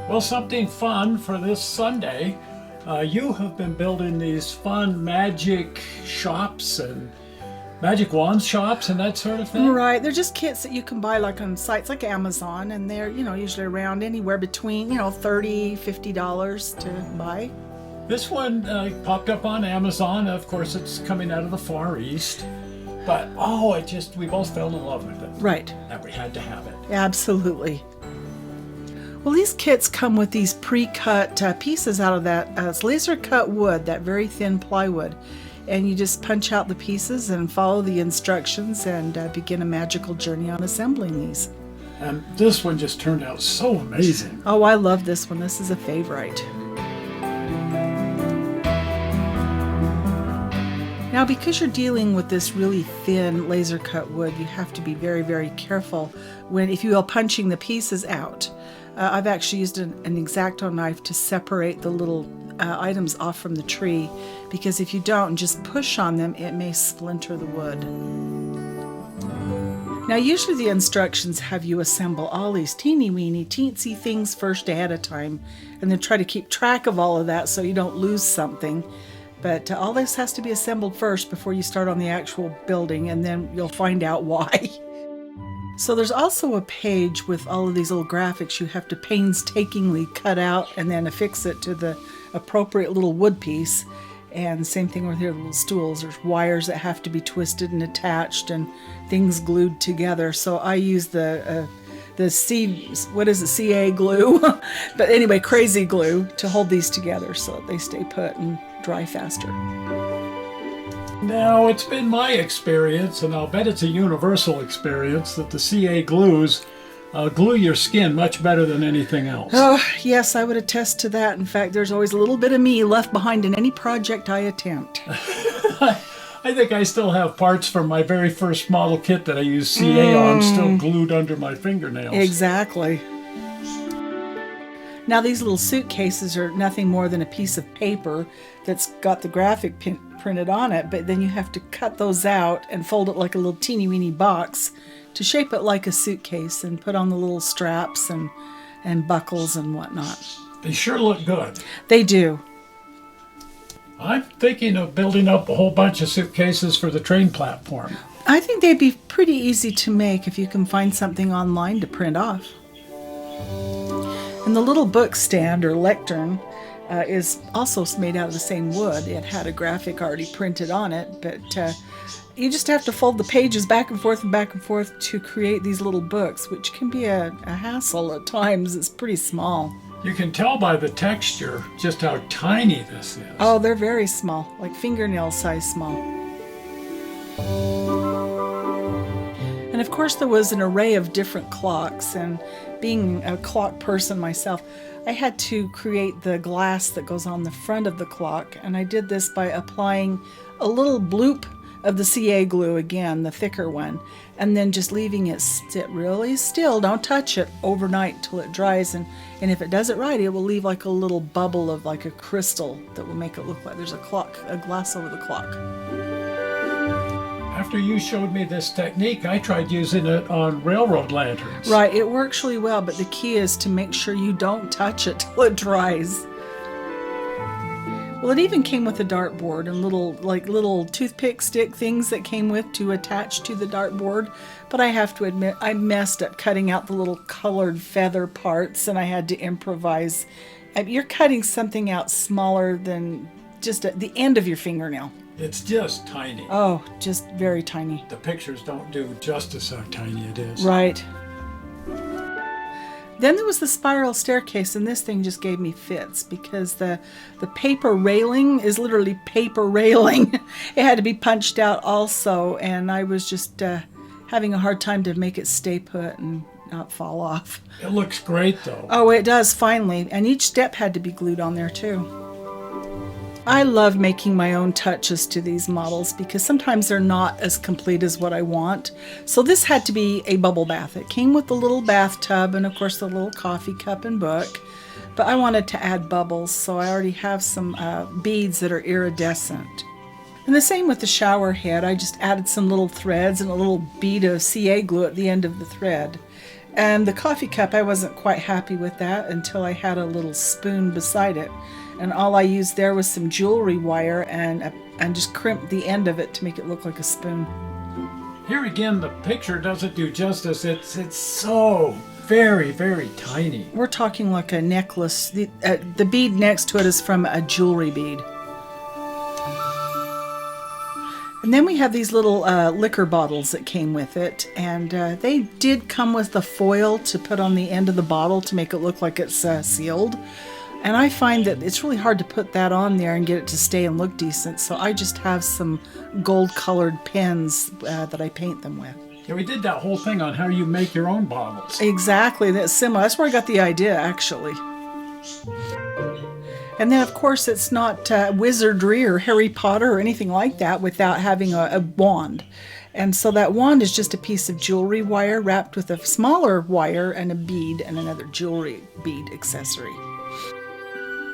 Well, something fun for this Sunday. You have been building these fun magic shops and magic wand shops and that sort of thing. Right, they're just kits that you can buy like on sites like Amazon, and they're, usually around anywhere between, $30, $50 to buy. This one popped up on Amazon. Of course, it's coming out of the Far East. But, we both fell in love with it. Right. And we had to have it. Absolutely. Well, these kits come with these pre-cut pieces out of that laser cut wood, that very thin plywood. And you just punch out the pieces and follow the instructions and begin a magical journey on assembling these. And this one just turned out so amazing. Oh, I love this one. This is a favorite. Now, because you're dealing with this really thin laser cut wood, you have to be very, very careful if you are punching the pieces out. I've actually used an X-Acto knife to separate the little items off from the tree, because if you don't and just push on them, it may splinter the wood. Now, usually the instructions have you assemble all these teeny weeny teensy things first ahead of time, and then try to keep track of all of that so you don't lose something. But all this has to be assembled first before you start on the actual building, and then you'll find out why. So there's also a page with all of these little graphics you have to painstakingly cut out and then affix it to the appropriate little wood piece. And same thing with your little stools. There's wires that have to be twisted and attached and things glued together. So I use the CA glue? But anyway, crazy glue to hold these together so that they stay put and dry faster. Now, it's been my experience, and I'll bet it's a universal experience, that the CA glues glue your skin much better than anything else. Oh, yes, I would attest to that. In fact, there's always a little bit of me left behind in any project I attempt. I think I still have parts from my very first model kit that I used CA on still glued under my fingernails. Exactly. Now, these little suitcases are nothing more than a piece of paper that's got the graphic printed on it, but then you have to cut those out and fold it like a little teeny weeny box to shape it like a suitcase and put on the little straps and buckles and whatnot. They sure look good. They do. I'm thinking of building up a whole bunch of suitcases for the train platform. I think they'd be pretty easy to make if you can find something online to print off. And the little book stand or lectern is also made out of the same wood. It had a graphic already printed on it, but you just have to fold the pages back and forth to create these little books, which can be a hassle at times. It's pretty small. You can tell by the texture just how tiny this is. Oh, they're very small, like fingernail size small. And of course there was an array of different clocks, and being a clock person myself, I had to create the glass that goes on the front of the clock, and I did this by applying a little bloop of the CA glue, again, the thicker one, and then just leaving it sit really still, don't touch it, overnight till it dries, and if it does it right, it will leave like a little bubble of like a crystal that will make it look like there's a glass over the clock. After you showed me this technique, I tried using it on railroad lanterns. Right, it works really well, but the key is to make sure you don't touch it till it dries. Well, it even came with a dartboard and little toothpick stick things that came with to attach to the dartboard. But I have to admit, I messed up cutting out the little colored feather parts, and I had to improvise. You're cutting something out smaller than just at the end of your fingernail. It's just tiny. Oh, just very tiny. The pictures don't do justice how tiny it is. Right. Then there was the spiral staircase, and this thing just gave me fits because the paper railing is literally paper railing. It had to be punched out also, and I was just having a hard time to make it stay put and not fall off. It looks great, though. Oh, it does, finally. And each step had to be glued on there, too. I love making my own touches to these models because sometimes they're not as complete as what I want. So this had to be a bubble bath. It came with the little bathtub and of course the little coffee cup and book. But I wanted to add bubbles, so I already have some beads that are iridescent. And the same with the shower head. I just added some little threads and a little bead of CA glue at the end of the thread. And the coffee cup, I wasn't quite happy with that until I had a little spoon beside it. And all I used there was some jewelry wire and just crimped the end of it to make it look like a spoon. Here again, the picture doesn't do justice. It's so very, very tiny. We're talking like a necklace. The bead next to it is from a jewelry bead. And then we have these little liquor bottles that came with it, and they did come with the foil to put on the end of the bottle to make it look like it's sealed. And I find that it's really hard to put that on there and get it to stay and look decent, so I just have some gold-colored pens that I paint them with. Yeah, we did that whole thing on how you make your own bottles. Exactly, that's similar. That's where I got the idea, actually. And then, of course, it's not wizardry or Harry Potter or anything like that without having a wand. And so that wand is just a piece of jewelry wire wrapped with a smaller wire and a bead and another jewelry bead accessory.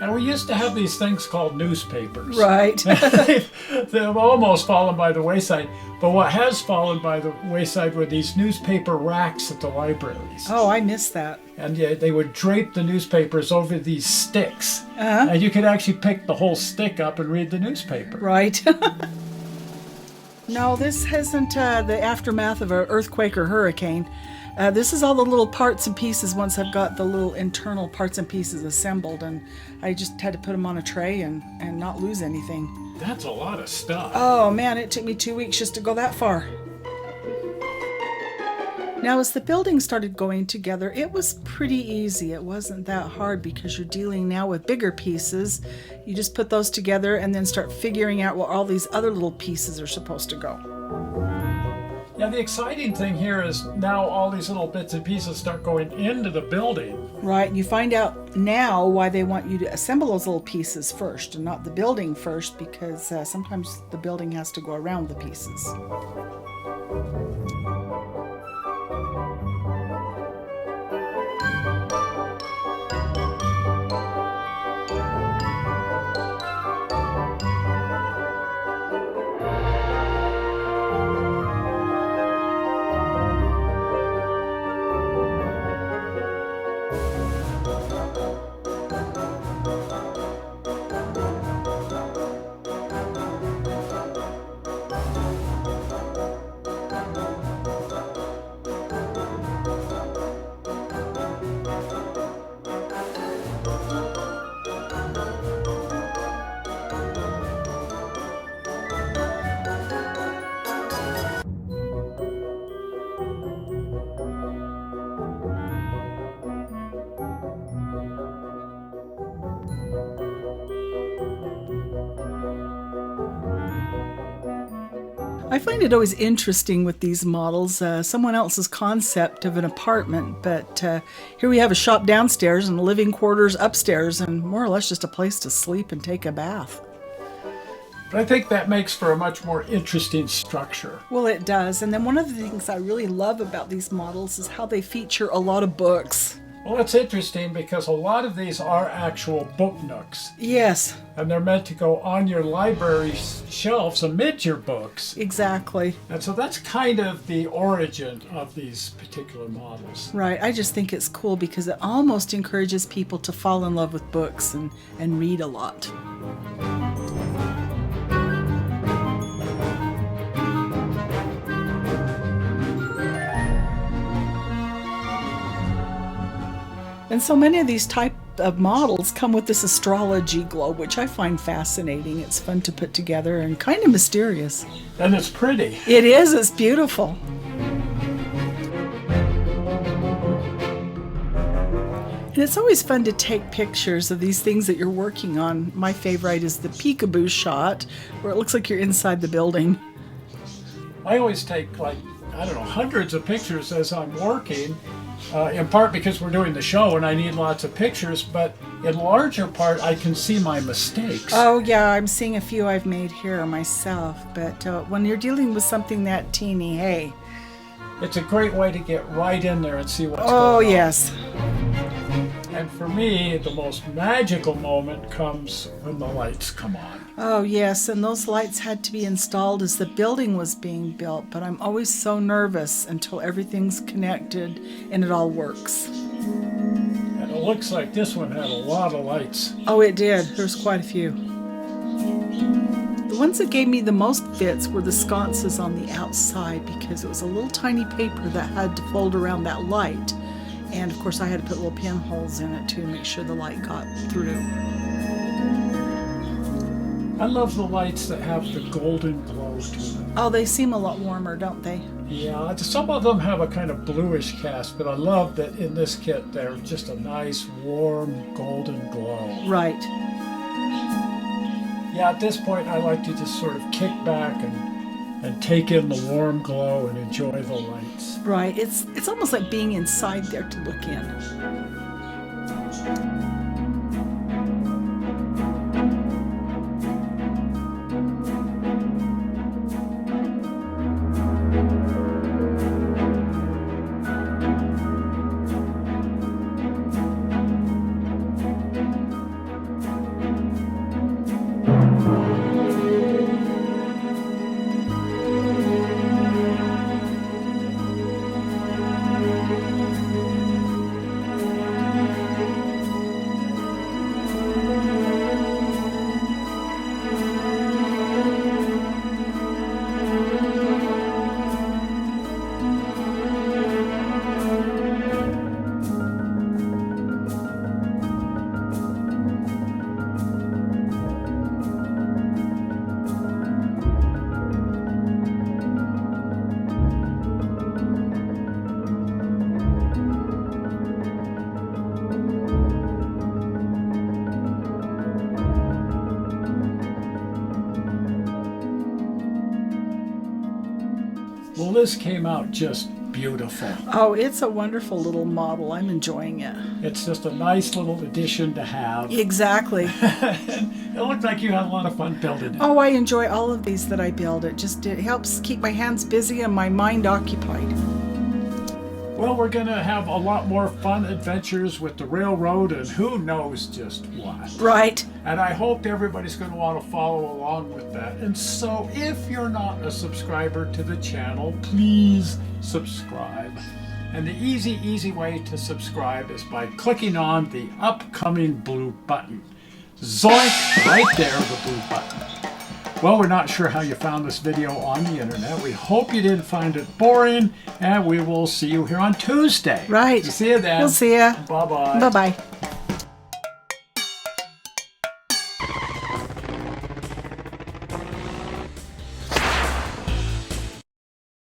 And we used to have these things called newspapers. Right. They've almost fallen by the wayside. But what has fallen by the wayside were these newspaper racks at the libraries. Oh, I miss that. And they would drape the newspapers over these sticks. And you could actually pick the whole stick up and read the newspaper. Right. No, this hasn't the aftermath of an earthquake or hurricane. This is all the little parts and pieces once I've got the little internal parts and pieces assembled, and I just had to put them on a tray and not lose anything. That's a lot of stuff. Oh man, it took me 2 weeks just to go that far. Now, as the building started going together, it was pretty easy. It wasn't that hard because you're dealing now with bigger pieces. You just put those together and then start figuring out where all these other little pieces are supposed to go. Yeah, the exciting thing here is now all these little bits and pieces start going into the building. Right, and you find out now why they want you to assemble those little pieces first and not the building first, because sometimes the building has to go around the pieces. I find it always interesting with these models, someone else's concept of an apartment, but here we have a shop downstairs and living quarters upstairs and more or less just a place to sleep and take a bath. But I think that makes for a much more interesting structure. Well, it does. And then one of the things I really love about these models is how they feature a lot of books. Well, it's interesting because a lot of these are actual book nooks. Yes. And they're meant to go on your library shelves amid your books. Exactly. And so that's kind of the origin of these particular models. Right. I just think it's cool because it almost encourages people to fall in love with books and read a lot. And so many of these type of models come with this astrology globe, which I find fascinating. It's fun to put together and kind of mysterious. And it's pretty. It is. It's beautiful. And it's always fun to take pictures of these things that you're working on. My favorite is the peekaboo shot, where it looks like you're inside the building. I always take hundreds of pictures as I'm working. In part because we're doing the show and I need lots of pictures, but in larger part I can see my mistakes. Oh yeah, I'm seeing a few I've made here myself, but when you're dealing with something that teeny, hey. It's a great way to get right in there and see what's going on. Oh yes. And for me, the most magical moment comes when the lights come on. Oh, yes, and those lights had to be installed as the building was being built, but I'm always so nervous until everything's connected and it all works. And it looks like this one had a lot of lights. Oh, it did. There's quite a few. The ones that gave me the most fits were the sconces on the outside because it was a little tiny paper that had to fold around that light. And of course I had to put little pinholes in it to make sure the light got through. I love the lights that have the golden glow to them. Oh, they seem a lot warmer, don't they? Yeah, some of them have a kind of bluish cast, but I love that in this kit they're just a nice, warm, golden glow. Right. Yeah, at this point I like to just sort of kick back and take in the warm glow and enjoy the lights. Right. It's almost like being inside there to look in. Well, this came out just beautiful. Oh, it's a wonderful little model. I'm enjoying it. It's just a nice little addition to have. Exactly. It looked like you had a lot of fun building it. Oh, I enjoy all of these that I build. It helps keep my hands busy and my mind occupied. Well, we're going to have a lot more fun adventures with the railroad and who knows just what. Right. And I hope everybody's going to want to follow along with that. And so if you're not a subscriber to the channel, please subscribe. And the easy way to subscribe is by clicking on the upcoming blue button. Zoink! Right there, the blue button. Well, we're not sure how you found this video on the internet. We hope you didn't find it boring, and we will see you here on Tuesday. Right. See you then. We'll see ya. Bye-bye. Bye-bye.